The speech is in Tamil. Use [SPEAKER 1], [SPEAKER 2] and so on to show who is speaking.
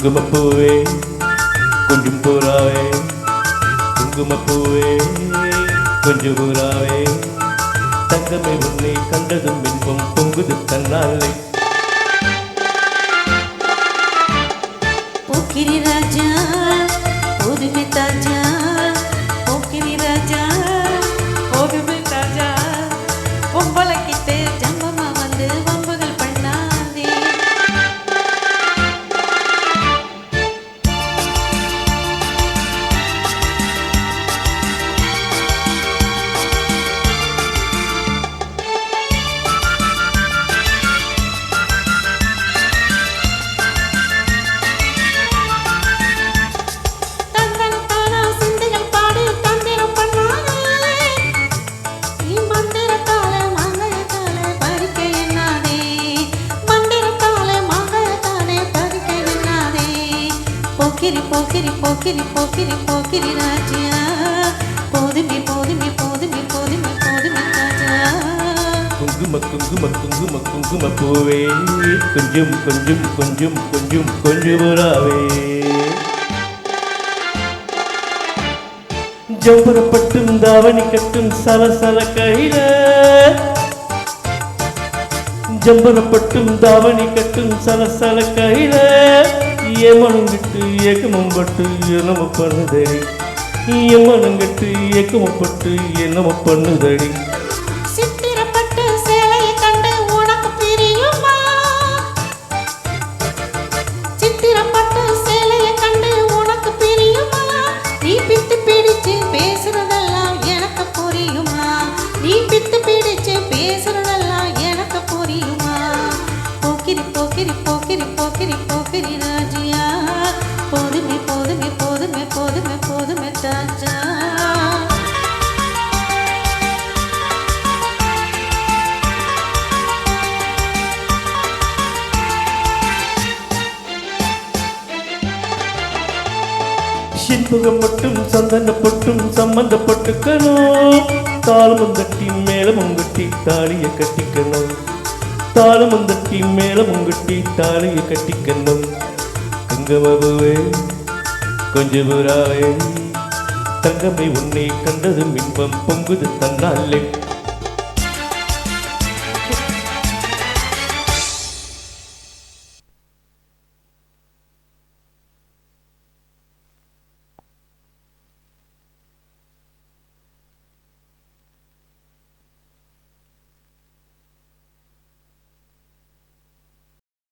[SPEAKER 1] குங்குமப்பூவே கொஞ்சம் பூராவே குங்குமப்பூவே கொஞ்சம் பூராவே தங்கமே உன்னை கண்டதும் இன்பம் பொங்குது தன்னாலே
[SPEAKER 2] போக்கிரி ராஜா போதுமே தாஜா போக்கிரி ராஜா போதுமே தாஜா பொம்பளை கிட்ட ஜம்பமா வந்து வம்புகள் பண்ணாதே போக்கிரி போக்கிரி போக்கிரி போக்கிரி போக்கிரி ராஜா போதுமே போதுமே போதுமே போதுமே போதுமே ராஜா
[SPEAKER 1] குங்கும குங்கும குங்கும குங்கும பூவே கொஞ்சம் கொஞ்சம் கொஞ்சம் கொஞ்சம் கொஞ்சம் பூராவே ஜம்பரப்பட்டும் தாவணி கட்டும் சலசல கையில ஜம்பரப்பட்டும் தாவணி கட்டும் சலசல கையில ஏமனங்கிட்டு ஏக்கமும் பட்டு என்னம பண்ணுதடி ஏமனங்கிட்டு ஏக்கமும் பட்டு என்னம பண்ணுதடி
[SPEAKER 2] சித்திரப்பட்டு சேலையை கண்டு உனக்கு பிரியுமா சித்திரப்பட்டு சேலையை கண்டு உனக்கு பிரியுமா நீ பித்து பிடிச்சு பேசுறதெல்லாம் எனக்கு புரியுமா நீ பித்து பிடிச்சு பேசுறதெல்லாம் எனக்கு புரியுமா போக்கிரி போக்கிரி போக்கிரி போக்கிரி போக்கிரி ராஜியா போதுமே போதுமே போதுமே போதுமே போதுமே தாஜா
[SPEAKER 1] சிற்பகம் மட்டும் சந்தனப்பட்டும் சம்பந்தப்பட்டுக்கணும் தாளமும் தட்டி மேளமும் கட்டி தாலிய கட்டிக்கணும் தாளமும் தட்டி மேளமும் கட்டி தாலிய கட்டிக்கணும் குங்குமப்பூவே கொஞ்சம் பூராவே தங்கமே உன்னை கண்டதும் இன்பம் பொங்குது தன்னாலே